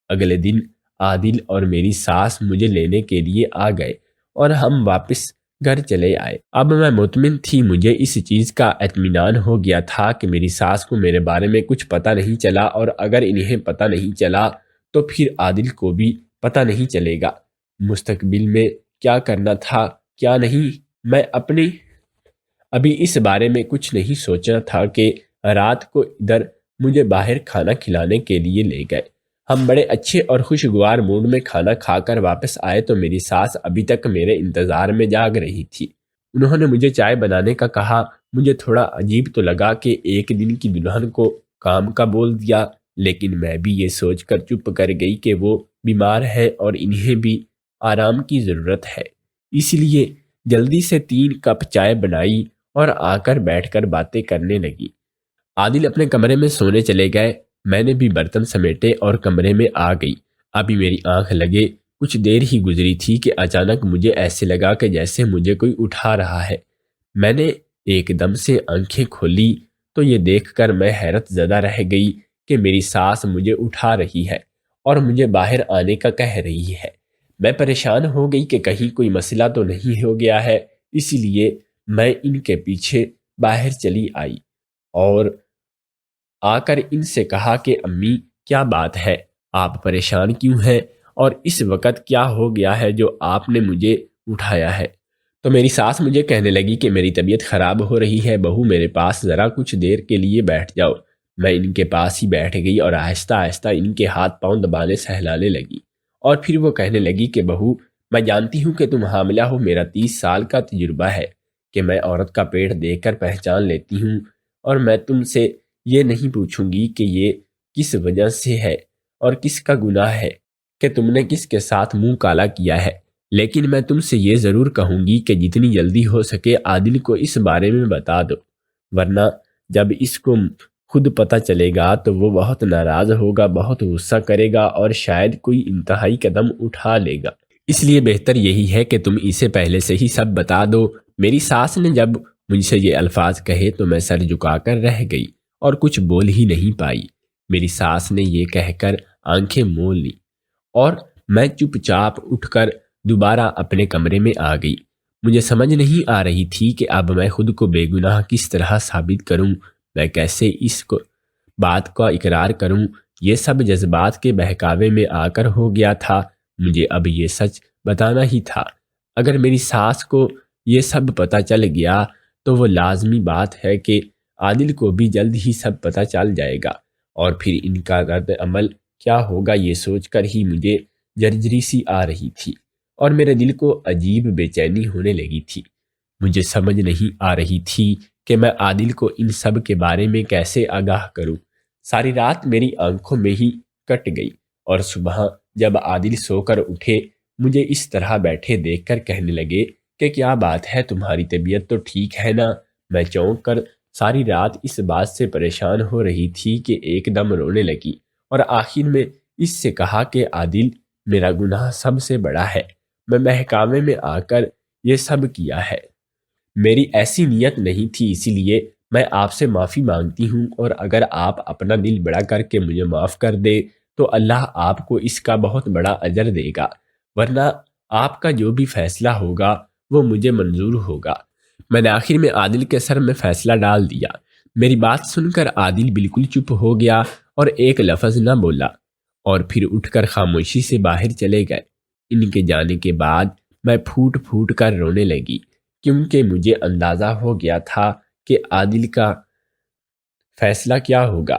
Speaker 1: اگلے دن عادل اور میری ساس مجھے لینے کے لیے آ گئے اور ہم واپس گھر چلے آئے۔ اب میں مطمئن تھی، مجھے اس چیز کا اطمینان ہو گیا تھا کہ میری ساس کو میرے بارے میں کچھ پتہ نہیں چلا، اور اگر انہیں پتہ نہیں چلا تو پھر عادل کو بھی پتہ نہیں چلے گا۔ مستقبل میں کیا کرنا تھا کیا نہیں، میں ابھی اس بارے میں کچھ نہیں سوچا تھا کہ رات کو ادھر مجھے باہر کھانا کھلانے کے لیے لے گئے۔ ہم بڑے اچھے اور خوشگوار موڈ میں کھانا کھا کر واپس آئے تو میری ساس ابھی تک میرے انتظار میں جاگ رہی تھی۔ انہوں نے مجھے چائے بنانے کا کہا۔ مجھے تھوڑا عجیب تو لگا کہ ایک دن کی دلہن کو کام کا بول دیا، لیکن میں بھی یہ سوچ کر چپ کر گئی کہ وہ بیمار ہے اور انہیں بھی آرام کی ضرورت ہے۔ اس لیے جلدی سے 3 کپ چائے بنائی اور آ کر بیٹھ کر باتیں کرنے لگی۔ عادل اپنے کمرے میں سونے چلے گئے۔ میں نے بھی برتن سمیٹے اور کمرے میں آ گئی۔ ابھی میری آنکھ لگے کچھ دیر ہی گزری تھی کہ اچانک مجھے ایسے لگا کہ جیسے مجھے کوئی اٹھا رہا ہے۔ میں نے ایک دم سے آنکھیں کھولی تو یہ دیکھ کر میں حیرت زدہ رہ گئی کہ میری ساس مجھے اٹھا رہی ہے اور مجھے باہر آنے کا کہہ رہی ہے۔ میں پریشان ہو گئی کہ کہیں کوئی مسئلہ تو نہیں ہو گیا ہے، اسی لیے میں ان کے پیچھے باہر چلی آئی اور آ کر ان سے کہا کہ امی کیا بات ہے، آپ پریشان کیوں ہیں اور اس وقت کیا ہو گیا ہے جو آپ نے مجھے اٹھایا ہے؟ تو میری ساس مجھے کہنے لگی کہ میری طبیعت خراب ہو رہی ہے، بہو میرے پاس ذرا کچھ دیر کے لیے بیٹھ جاؤ۔ میں ان کے پاس ہی بیٹھ گئی اور آہستہ آہستہ ان کے ہاتھ پاؤں دبانے سہلانے لگی، اور پھر وہ کہنے لگی کہ بہو میں جانتی ہوں کہ تم حاملہ ہو، میرا 30 سال کا تجربہ ہے کہ میں عورت کا پیٹ دیکھ کر پہچان لیتی ہوں، اور میں تم سے یہ نہیں پوچھوں گی کہ یہ کس وجہ سے ہے اور کس کا گناہ ہے کہ تم نے کس کے ساتھ منہ کالا کیا ہے، لیکن میں تم سے یہ ضرور کہوں گی کہ جتنی جلدی ہو سکے عادل کو اس بارے میں بتا دو، ورنہ جب اس کو خود پتہ چلے گا تو وہ بہت ناراض ہوگا، بہت غصہ کرے گا اور شاید کوئی انتہائی قدم اٹھا لے گا۔ اس لیے بہتر یہی ہے کہ تم اسے پہلے سے ہی سب بتا دو۔ میری ساس نے جب مجھ سے یہ الفاظ کہے تو میں سر جھکا کر رہ گئی اور کچھ بول ہی نہیں پائی۔ میری ساس نے یہ کہہ کر آنکھیں مول لی اور میں چپ چاپ اٹھ کر دوبارہ اپنے کمرے میں آ گئی۔ مجھے سمجھ نہیں آ رہی تھی کہ اب میں خود کو بے گناہ کس طرح ثابت کروں، میں کیسے اس بات کا اقرار کروں۔ یہ سب جذبات کے بہکاوے میں آ کر ہو گیا تھا۔ مجھے اب یہ سچ بتانا ہی تھا۔ اگر میری ساس کو یہ سب پتہ چل گیا تو وہ لازمی بات ہے کہ عادل کو بھی جلد ہی سب پتہ چل جائے گا، اور پھر ان کا رد عمل کیا ہوگا یہ سوچ کر ہی مجھے جرجری سی آ رہی تھی اور میرے دل کو عجیب بے چینی ہونے لگی تھی۔ مجھے سمجھ نہیں آ رہی تھی کہ میں عادل کو ان سب کے بارے میں کیسے آگاہ کروں۔ ساری رات میری آنکھوں میں ہی کٹ گئی اور صبح جب عادل سو کر اٹھے مجھے اس طرح بیٹھے دیکھ کر کہنے لگے کہ کیا بات ہے، تمہاری طبیعت تو ٹھیک ہے نا؟ میں چونک کر ساری رات اس بات سے پریشان ہو رہی تھی کہ ایک دم رونے لگی اور آخر میں اس سے کہا کہ عادل میرا گناہ سب سے بڑا ہے، میں محکمے میں آ کر یہ سب کیا ہے، میری ایسی نیت نہیں تھی، اسی لیے میں آپ سے معافی مانگتی ہوں، اور اگر آپ اپنا دل بڑا کر کے مجھے معاف کر دے تو اللہ آپ کو اس کا بہت بڑا اجر دے گا، ورنہ آپ کا جو بھی فیصلہ ہوگا وہ مجھے منظور ہوگا۔ میں نے آخر میں عادل کے سر میں فیصلہ ڈال دیا۔ میری بات سن کر عادل بالکل چپ ہو گیا اور ایک لفظ نہ بولا، اور پھر اٹھ کر خاموشی سے باہر چلے گئے۔ ان کے جانے کے بعد میں پھوٹ پھوٹ کر رونے لگی، کیونکہ مجھے اندازہ ہو گیا تھا کہ عادل کا فیصلہ کیا ہوگا۔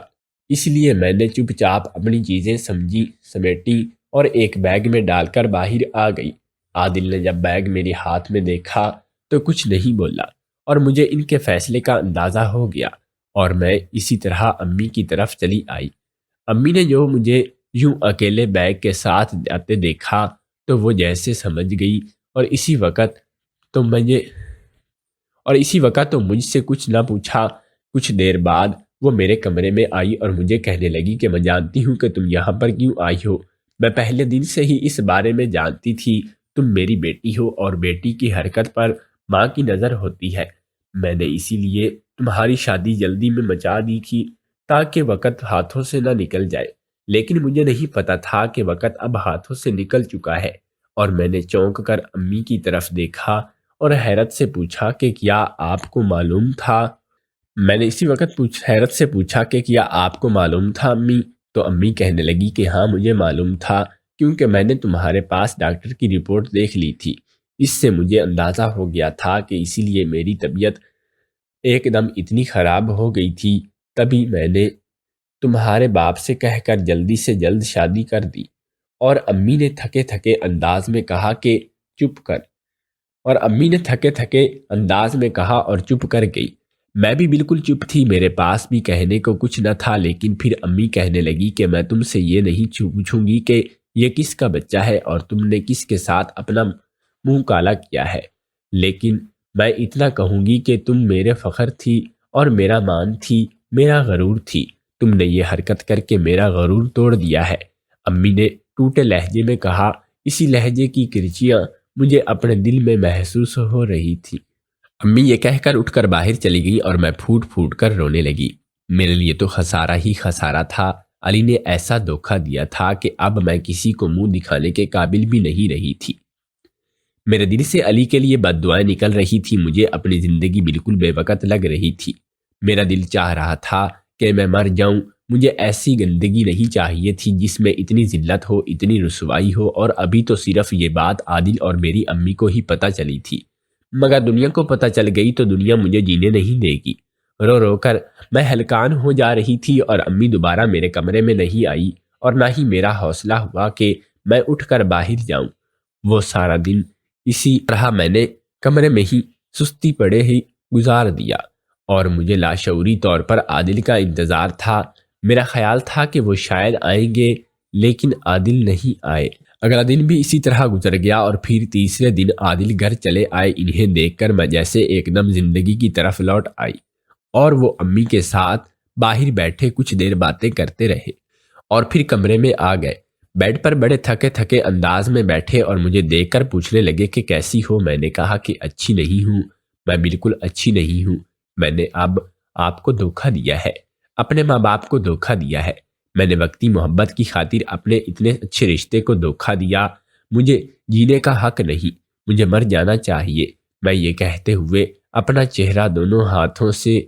Speaker 1: اس لیے میں نے چپ چاپ اپنی چیزیں سمیٹی اور ایک بیگ میں ڈال کر باہر آ گئی۔ عادل نے جب بیگ میرے ہاتھ میں دیکھا تو کچھ نہیں بولا، اور مجھے ان کے فیصلے کا اندازہ ہو گیا، اور میں اسی طرح امی کی طرف چلی آئی۔ امی نے جو مجھے یوں اکیلے بیگ کے ساتھ جاتے دیکھا تو وہ جیسے سمجھ گئی، اور اسی وقت تو مجھ سے کچھ نہ پوچھا۔ کچھ دیر بعد وہ میرے کمرے میں آئی اور مجھے کہنے لگی کہ میں جانتی ہوں کہ تم یہاں پر کیوں آئی ہو۔ میں پہلے دن سے ہی اس بارے میں جانتی تھی۔ تم میری بیٹی ہو اور بیٹی کی حرکت پر ماں کی نظر ہوتی ہے۔ میں نے اسی لیے تمہاری شادی جلدی میں مچا دی تھی تاکہ وقت ہاتھوں سے نہ نکل جائے، لیکن مجھے نہیں پتا تھا کہ وقت اب ہاتھوں سے نکل چکا ہے۔ اور میں نے چونک کر امی کی طرف دیکھا اور حیرت سے پوچھا کہ کیا آپ کو معلوم تھا؟ میں نے اسی وقت حیرت سے پوچھا کہ کیا آپ کو معلوم تھا امی؟ تو امی کہنے لگی کہ ہاں مجھے معلوم تھا، کیونکہ میں نے تمہارے پاس ڈاکٹر کی رپورٹ دیکھ لی تھی۔ اس سے مجھے اندازہ ہو گیا تھا کہ اسی لیے میری طبیعت ایک دم اتنی خراب ہو گئی تھی۔ تبھی میں نے تمہارے باپ سے کہہ کر جلدی سے جلد شادی کر دی۔ اور امی نے تھکے تھکے انداز میں کہا کہ چپ کر اور چپ کر گئی۔ میں بھی بالکل چپ تھی، میرے پاس بھی کہنے کو کچھ نہ تھا، لیکن پھر امی کہنے لگی کہ میں تم سے یہ نہیں پوچھوں گی کہ یہ کس کا بچہ ہے اور تم نے کس کے ساتھ اپنا منہ کالا کیا ہے، لیکن میں اتنا کہوں گی کہ تم میرے فخر تھی اور میرا مان تھی، میرا غرور تھی۔ تم نے یہ حرکت کر کے میرا غرور توڑ دیا ہے۔ امی نے ٹوٹے لہجے میں کہا، اسی لہجے کی کرچیاں مجھے اپنے دل میں محسوس ہو رہی تھی۔ امی یہ کہہ کر اٹھ کر باہر چلی گئی اور میں پھوٹ پھوٹ کر رونے لگی۔ میرے لیے تو خسارہ ہی خسارہ تھا۔ علی نے ایسا دھوکہ دیا تھا کہ اب میں کسی کو منہ دکھانے کے قابل بھی نہیں رہی تھی۔ میرے دل سے علی کے لیے بد دعائیں نکل رہی تھی۔ مجھے اپنی زندگی بالکل بے وقت لگ رہی تھی۔ میرا دل چاہ رہا تھا کہ میں مر جاؤں۔ مجھے ایسی گندگی نہیں چاہیے تھی جس میں اتنی ذلت ہو، اتنی رسوائی ہو، اور ابھی تو صرف یہ بات عادل اور میری امی کو ہی پتہ چلی تھی، مگر دنیا کو پتہ چل گئی تو دنیا مجھے جینے نہیں دے گی۔ رو رو کر میں ہلکان ہو جا رہی تھی اور امی دوبارہ میرے کمرے میں نہیں آئی، اور نہ ہی میرا حوصلہ ہوا کہ میں اٹھ کر باہر جاؤں۔ وہ سارا دن اسی طرح میں نے کمرے میں ہی سستی پڑے ہی گزار دیا، اور مجھے لاشعوری طور پر عادل کا انتظار تھا۔ میرا خیال تھا کہ وہ شاید آئیں گے، لیکن عادل نہیں آئے۔ اگلا دن بھی اسی طرح گزر گیا، اور پھر تیسرے دن عادل گھر چلے آئے۔ انہیں دیکھ کر میں جیسے ایک دم زندگی کی طرف لوٹ آئی، اور وہ امی کے ساتھ باہر بیٹھے کچھ دیر باتیں کرتے رہے، اور پھر کمرے میں آ گئے۔ بیڈ پر بڑے تھکے تھکے انداز میں بیٹھے اور مجھے دیکھ کر پوچھنے لگے کہ کیسی ہو؟ میں نے کہا کہ اچھی نہیں ہوں، میں بالکل اچھی نہیں ہوں۔ میں نے اب آپ کو دھوکہ دیا ہے، اپنے ماں باپ کو دھوکہ دیا ہے۔ میں نے وقتی محبت کی خاطر اپنے اتنے اچھے رشتے کو دھوکہ دیا۔ مجھے جینے کا حق نہیں، مجھے مر جانا چاہیے۔ میں یہ کہتے ہوئے اپنا چہرہ دونوں ہاتھوں سے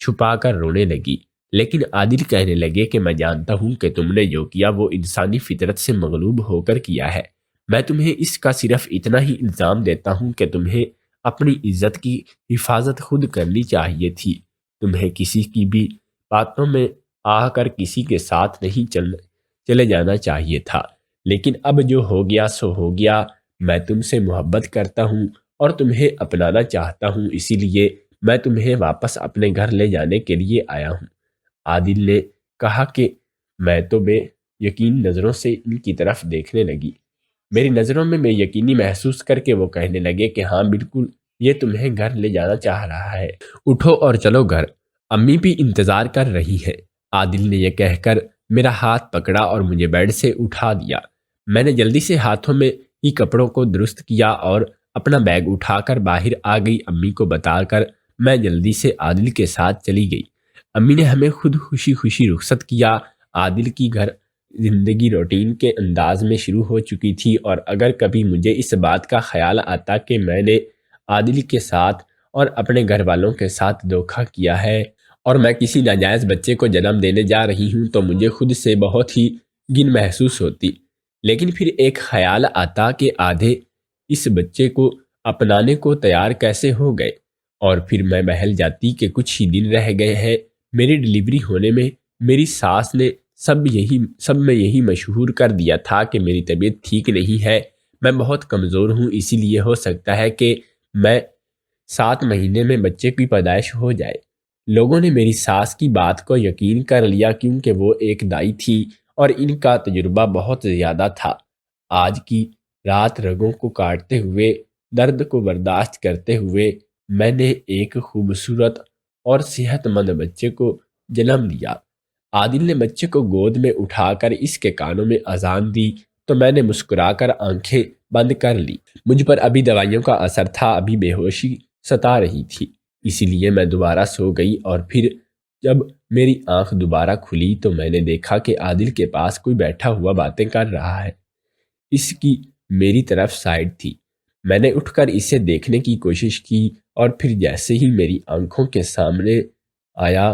Speaker 1: چھپا کر رونے لگی، لیکن عادل کہنے لگے کہ میں جانتا ہوں کہ تم نے جو کیا وہ انسانی فطرت سے مغلوب ہو کر کیا ہے۔ میں تمہیں اس کا صرف اتنا ہی الزام دیتا ہوں کہ تمہیں اپنی عزت کی حفاظت خود کرنی چاہیے تھی۔ تمہیں کسی کی بھی باتوں میں آ کر کسی کے ساتھ نہیں چلے جانا چاہیے تھا، لیکن اب جو ہو گیا سو ہو گیا۔ میں تم سے محبت کرتا ہوں اور تمہیں اپنانا چاہتا ہوں، اسی لیے میں تمہیں واپس اپنے گھر لے جانے کے لیے آیا ہوں۔ عادل نے کہا کہ میں تو بے یقین نظروں سے ان کی طرف دیکھنے لگی۔ میری نظروں میں بے یقینی محسوس کر کے وہ کہنے لگے کہ ہاں بالکل، یہ تمہیں گھر لے جانا چاہ رہا ہے، اٹھو اور چلو گھر، امی بھی انتظار کر رہی ہے۔ عادل نے یہ کہہ کر میرا ہاتھ پکڑا اور مجھے بیڈ سے اٹھا دیا۔ میں نے جلدی سے ہاتھوں میں ہی کپڑوں کو درست کیا اور اپنا بیگ اٹھا کر باہر آ گئی۔ امی کو بتا کر میں جلدی سے عادل کے ساتھ چلی گئی۔ امی نے ہمیں خود خوشی خوشی رخصت کیا۔ عادل کی گھر زندگی روٹین کے انداز میں شروع ہو چکی تھی، اور اگر کبھی مجھے اس بات کا خیال آتا کہ میں نے عادل کے ساتھ اور اپنے گھر والوں کے ساتھ دھوکہ کیا ہے اور میں کسی ناجائز بچے کو جنم دینے جا رہی ہوں، تو مجھے خود سے بہت ہی گن محسوس ہوتی۔ لیکن پھر ایک خیال آتا کہ آدھے اس بچے کو اپنانے کو تیار کیسے ہو گئے؟ اور پھر میں بہل جاتی کہ کچھ ہی دن رہ گئے ہیں میری ڈلیوری ہونے میں۔ میری ساس نے سب میں یہی مشہور کر دیا تھا کہ میری طبیعت ٹھیک نہیں ہے، میں بہت کمزور ہوں، اسی لیے ہو سکتا ہے کہ میں 7 مہینے میں بچے کی پیدائش ہو جائے۔ لوگوں نے میری ساس کی بات کو یقین کر لیا کیونکہ وہ ایک دائی تھی اور ان کا تجربہ بہت زیادہ تھا۔ آج کی رات رگوں کو کاٹتے ہوئے، درد کو برداشت کرتے ہوئے میں نے ایک خوبصورت اور صحت مند بچے کو جنم دیا۔ عادل نے بچے کو گود میں اٹھا کر اس کے کانوں میں اذان دی تو میں نے مسکرا کر آنکھیں بند کر لی۔ مجھ پر ابھی دوائیوں کا اثر تھا، ابھی بے ہوشی ستا رہی تھی، اسی لیے میں دوبارہ سو گئی۔ اور پھر جب میری آنکھ دوبارہ کھلی تو میں نے دیکھا کہ عادل کے پاس کوئی بیٹھا ہوا باتیں کر رہا ہے۔ اس کی میری طرف سائڈ تھی۔ میں نے اٹھ کر اسے دیکھنے کی کوشش کی اور پھر جیسے ہی میری آنکھوں کے سامنے آیا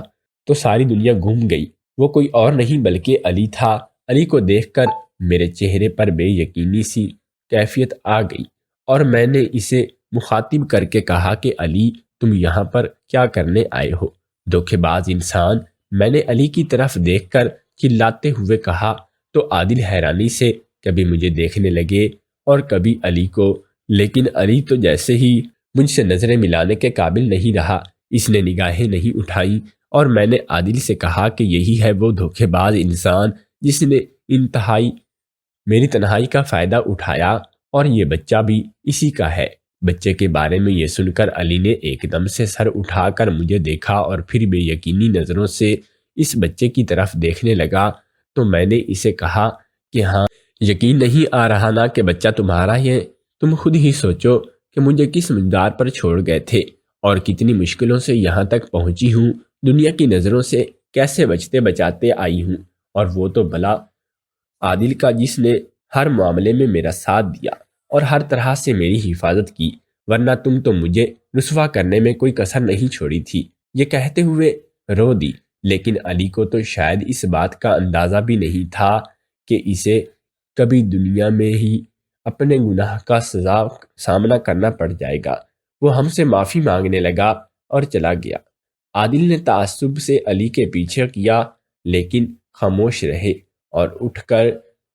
Speaker 1: تو ساری دنیا گھوم گئی۔ وہ کوئی اور نہیں بلکہ علی تھا۔ علی کو دیکھ کر میرے چہرے پر بے یقینی سی کیفیت آ گئی اور میں نے اسے مخاطب کر کے کہا کہ علی، تم یہاں پر کیا کرنے آئے ہو؟ دھوکے باز انسان، میں نے علی کی طرف دیکھ کر چلاتے ہوئے کہا تو عادل حیرانی سے کبھی مجھے دیکھنے لگے اور کبھی علی کو، لیکن علی تو جیسے ہی مجھ سے نظریں ملانے کے قابل نہیں رہا، اس نے نگاہیں نہیں اٹھائیں اور میں نے عادل سے کہا کہ یہی ہے وہ دھوکے باز انسان جس نے میری تنہائی کا فائدہ اٹھایا، اور یہ بچہ بھی اسی کا ہے۔ بچے کے بارے میں یہ سن کر علی نے ایک دم سے سر اٹھا کر مجھے دیکھا اور پھر بے یقینی نظروں سے اس بچے کی طرف دیکھنے لگا تو میں نے اسے کہا کہ ہاں، یقین نہیں آ رہا نا کہ بچہ تمہارا ہے۔ تم خود ہی سوچو کہ مجھے کس مقدار پر چھوڑ گئے تھے اور کتنی مشکلوں سے یہاں تک پہنچی ہوں، دنیا کی نظروں سے کیسے بچتے بچاتے آئی ہوں، اور وہ تو بلا عادل کا جس نے ہر معاملے میں میرا ساتھ دیا اور ہر طرح سے میری حفاظت کی، ورنہ تم تو مجھے رسوا کرنے میں کوئی کسر نہیں چھوڑی تھی۔ یہ کہتے ہوئے رو دی، لیکن علی کو تو شاید اس بات کا اندازہ بھی نہیں تھا کہ اسے کبھی دنیا میں ہی اپنے گناہ کا سامنا کرنا پڑ جائے گا۔ وہ ہم سے معافی مانگنے لگا اور چلا گیا۔ عادل نے تعصب سے علی کے پیچھے کیا لیکن خاموش رہے اور اٹھ کر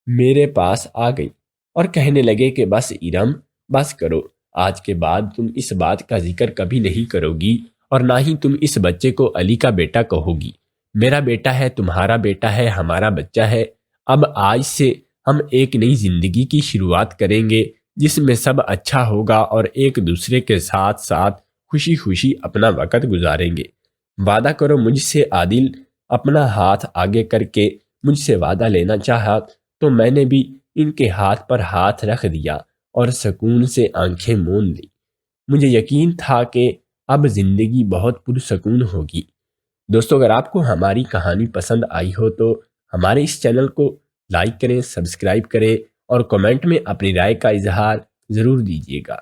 Speaker 1: میرے پاس آ گئی اور کہنے لگے کہ بس ارم، بس کرو، آج کے بعد تم اس بات کا ذکر کبھی نہیں کرو گی اور نہ ہی تم اس بچے کو علی کا بیٹا کہو گی۔ میرا بیٹا ہے، تمہارا بیٹا ہے، ہمارا بچہ ہے۔ اب آج سے ہم ایک نئی زندگی کی شروعات کریں گے جس میں سب اچھا ہوگا اور ایک دوسرے کے ساتھ ساتھ خوشی خوشی اپنا وقت گزاریں گے۔ وعدہ کرو مجھ سے۔ عادل اپنا ہاتھ آگے کر کے مجھ سے وعدہ لینا چاہا تو میں نے بھی ان کے ہاتھ پر ہاتھ رکھ دیا اور سکون سے آنکھیں مون لی۔ مجھے یقین تھا کہ اب زندگی بہت پرسکون ہوگی۔ دوستو، اگر آپ کو ہماری کہانی پسند آئی ہو تو ہمارے اس چینل کو لائک کریں، سبسکرائب کریں اور کمنٹ میں اپنی رائے کا اظہار ضرور دیجیے گا۔